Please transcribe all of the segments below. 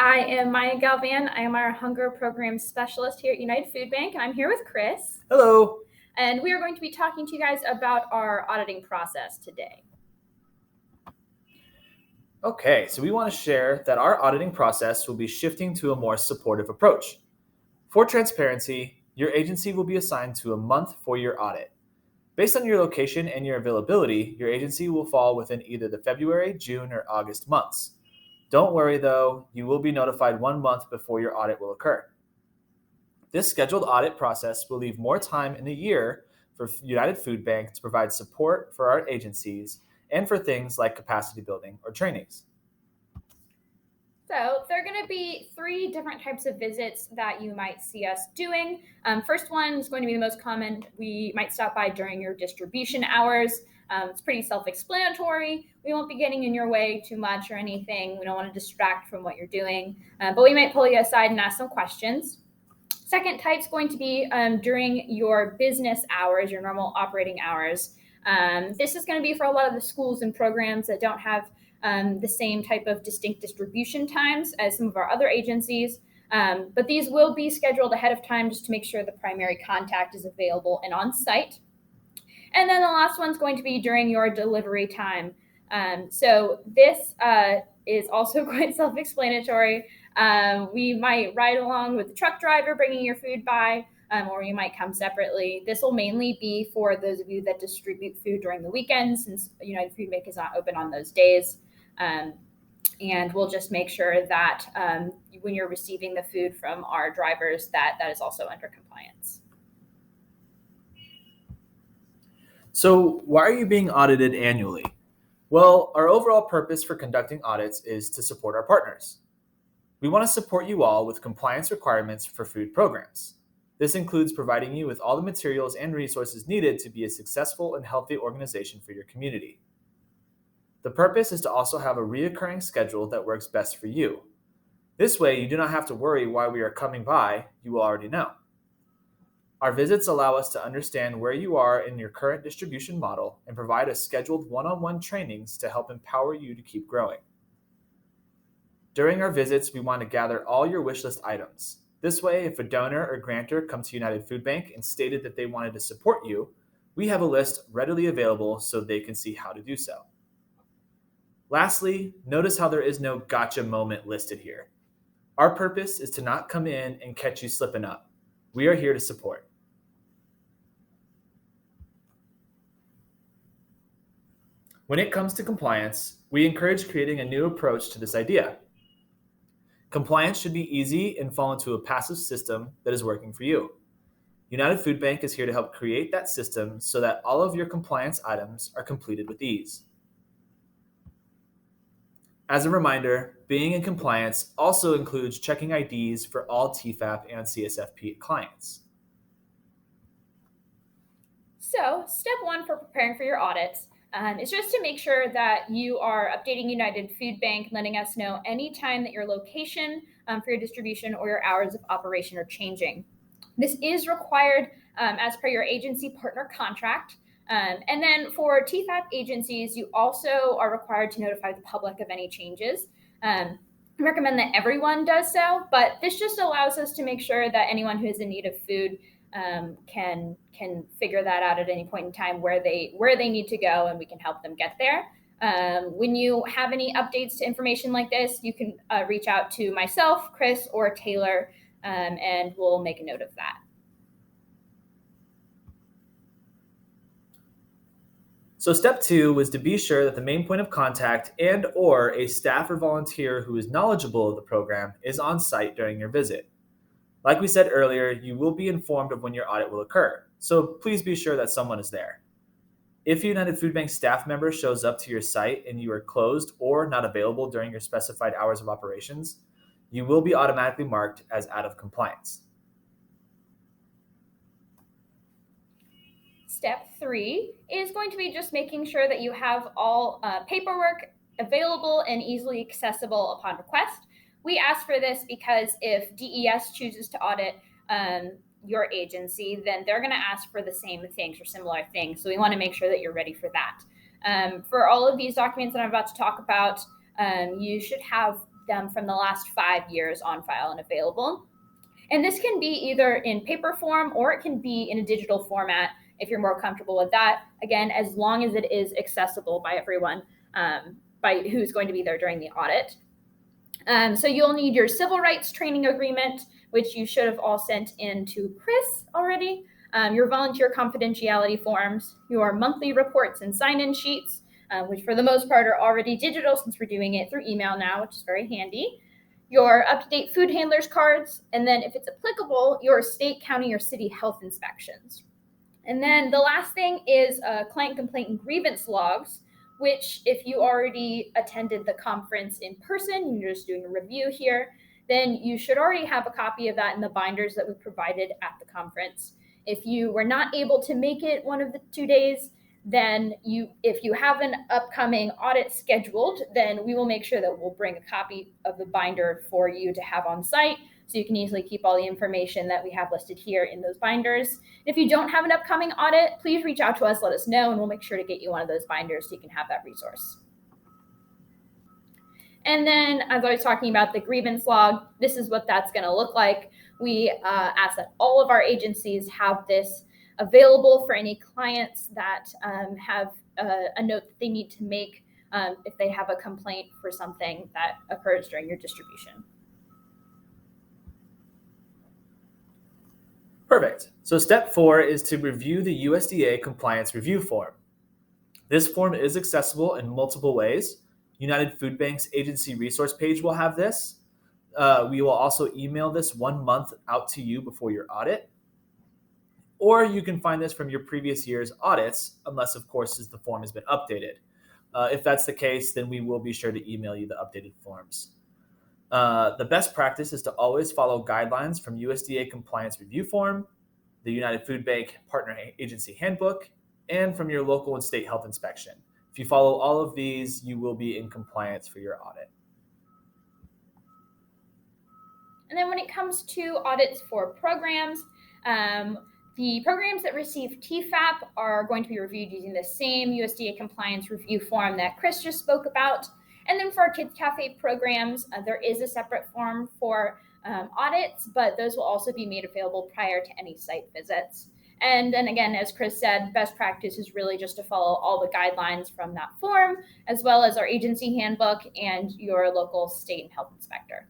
I am Maya Galvan. I am our Hunger Program Specialist here at United Food Bank, and I'm here with Chris. Hello. And we are going to be talking to you guys about our auditing process today. Okay, so we want to share that our auditing process will be shifting to a more supportive approach. For transparency, your agency will be assigned to a month for your audit. Based on your location and your availability, your agency will fall within either the February, June, or August months. Don't worry though, you will be notified 1 month before your audit will occur. This scheduled audit process will leave more time in the year for United Food Bank to provide support for our agencies and for things like capacity building or trainings. So there are going to be 3 different types of visits that you might see us doing. First one is going to be the most common. We might stop by during your distribution hours. It's pretty self-explanatory. We won't be getting in your way too much or anything. We don't want to distract from what you're doing, but we might pull you aside and ask some questions. Second type is going to be during your business hours, your normal operating hours. This is going to be for a lot of the schools and programs that don't have the same type of distinct distribution times as some of our other agencies. But these will be scheduled ahead of time just to make sure the primary contact is available and on site. And then the last one's going to be during your delivery time. So this is also quite self-explanatory. We might ride along with the truck driver bringing your food by, or you might come separately. This will mainly be for those of you that distribute food during the weekends, since United Food Bank is not open on those days. And we'll just make sure that when you're receiving the food from our drivers, that is also under compliance. So, why are you being audited annually? Well, our overall purpose for conducting audits is to support our partners. We want to support you all with compliance requirements for food programs. This includes providing you with all the materials and resources needed to be a successful and healthy organization for your community. The purpose is to also have a recurring schedule that works best for you. This way, you do not have to worry why we are coming by, you will already know. Our visits allow us to understand where you are in your current distribution model and provide us scheduled one-on-one trainings to help empower you to keep growing. During our visits, we want to gather all your wish list items. This way, if a donor or grantor comes to United Food Bank and stated that they wanted to support you, we have a list readily available so they can see how to do so. Lastly, notice how there is no gotcha moment listed here. Our purpose is to not come in and catch you slipping up. We are here to support. When it comes to compliance, we encourage creating a new approach to this idea. Compliance should be easy and fall into a passive system that is working for you. United Food Bank is here to help create that system so that all of your compliance items are completed with ease. As a reminder, being in compliance also includes checking IDs for all TFAP and CSFP clients. So step 1 for preparing for your audits is just to make sure that you are updating United Food Bank, letting us know anytime that your location for your distribution or your hours of operation are changing. This is required as per your agency partner contract. And then for TFAP agencies, you also are required to notify the public of any changes. I recommend that everyone does so, but this just allows us to make sure that anyone who is in need of food can figure that out at any point in time where they need to go, and we can help them get there. When you have any updates to information like this, you can reach out to myself, Chris, or Taylor, and we'll make a note of that. So step 2 was to be sure that the main point of contact and or a staff or volunteer who is knowledgeable of the program is on site during your visit. Like we said earlier, you will be informed of when your audit will occur, so please be sure that someone is there. If a United Food Bank staff member shows up to your site and you are closed or not available during your specified hours of operations, you will be automatically marked as out of compliance. Step 3 is going to be just making sure that you have all paperwork available and easily accessible upon request. We ask for this because if DES chooses to audit your agency, then they're going to ask for the same things or similar things. So we want to make sure that you're ready for that. For all of these documents that I'm about to talk about, you should have them from the last 5 years on file and available. And this can be either in paper form or it can be in a digital format if you're more comfortable with that. Again, as long as it is accessible by everyone by who's going to be there during the audit. So you'll need your civil rights training agreement, which you should have all sent in to Chris already, your volunteer confidentiality forms, your monthly reports and sign-in sheets, which for the most part are already digital since we're doing it through email now, which is very handy, your up-to-date food handlers cards, and then if it's applicable, your state, county, or city health inspections. And then the last thing is client complaint and grievance logs, which if you already attended the conference in person, you're just doing a review here, then you should already have a copy of that in the binders that we provided at the conference. If you were not able to make it one of the 2 days, then if you have an upcoming audit scheduled, then we will make sure that we'll bring a copy of the binder for you to have on site so you can easily keep all the information that we have listed here in those binders. If you don't have an upcoming audit, please reach out to us, let us know, and we'll make sure to get you one of those binders so you can have that resource. And then, as I was talking about the grievance log, this is what that's going to look like. We ask that all of our agencies have this available for any clients that have a note that they need to make if they have a complaint for something that occurs during your distribution. Perfect. So step 4 is to review the USDA compliance review form. This form is accessible in multiple ways. United Food Bank's agency resource page will have this. We will also email this 1 month out to you before your audit. Or you can find this from your previous year's audits, unless, of course, the form has been updated. If that's the case, then we will be sure to email you the updated forms. The best practice is to always follow guidelines from USDA Compliance Review Form, the United Food Bank Partner Agency Handbook, and from your local and state health inspection. If you follow all of these, you will be in compliance for your audit. And then when it comes to audits for programs, the programs that receive TFAP are going to be reviewed using the same USDA compliance review form that Chris just spoke about. And then for our Kids Cafe programs, there is a separate form for audits, but those will also be made available prior to any site visits. And then again, as Chris said, best practice is really just to follow all the guidelines from that form, as well as our agency handbook and your local state and health inspector.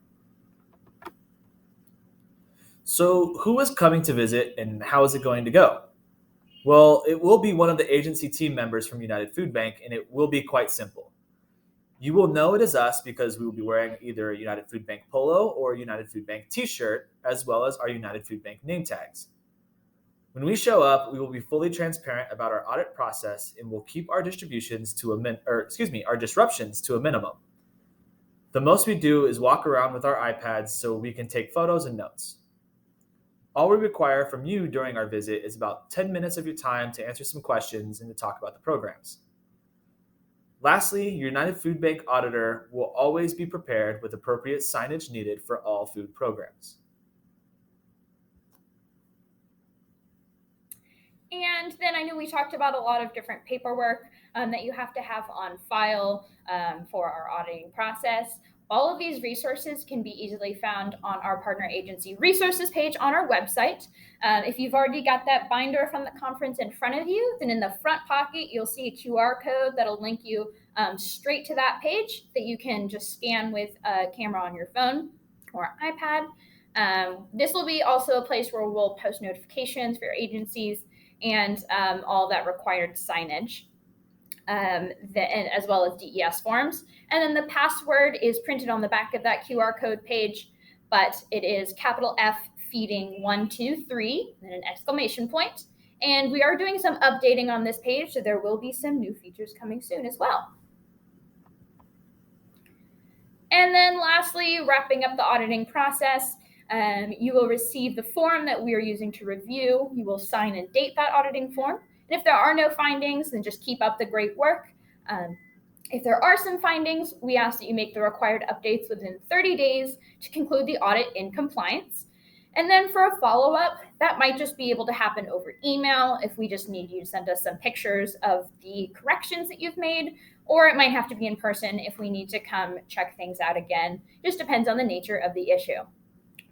So who is coming to visit and how is it going to go? Well, it will be one of the agency team members from United Food Bank, and it will be quite simple. You will know it is us because we will be wearing either a United Food Bank polo or a United Food Bank t-shirt, as well as our United Food Bank name tags. When we show up, we will be fully transparent about our audit process and will keep our disruptions to a minimum. The most we do is walk around with our iPads so we can take photos and notes. All we require from you during our visit is about 10 minutes of your time to answer some questions and to talk about the programs. Lastly, your United Food Bank auditor will always be prepared with appropriate signage needed for all food programs. And then I know we talked about a lot of different paperwork that you have to have on file for our auditing process. All of these resources can be easily found on our partner agency resources page on our website. If you've already got that binder from the conference in front of you, then in the front pocket, you'll see a QR code that'll link you straight to that page that you can just scan with a camera on your phone or iPad. This will be also a place where we'll post notifications for your agencies and all that required signage. And as well as DES forms. And then the password is printed on the back of that QR code page, but it is capital F feeding 123 and an exclamation point. And we are doing some updating on this page, so there will be some new features coming soon as well. And then lastly, wrapping up the auditing process, you will receive the form that we are using to review. You will sign and date that auditing form. And if there are no findings, then just keep up the great work. If there are some findings, we ask that you make the required updates within 30 days to conclude the audit in compliance. And then for a follow-up, that might just be able to happen over email if we just need you to send us some pictures of the corrections that you've made, or it might have to be in person if we need to come check things out again. Just depends on the nature of the issue.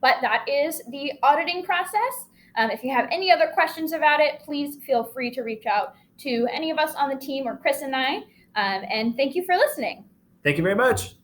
But that is the auditing process. If you have any other questions about it, please feel free to reach out to any of us on the team or Chris and I. And thank you for listening. Thank you very much.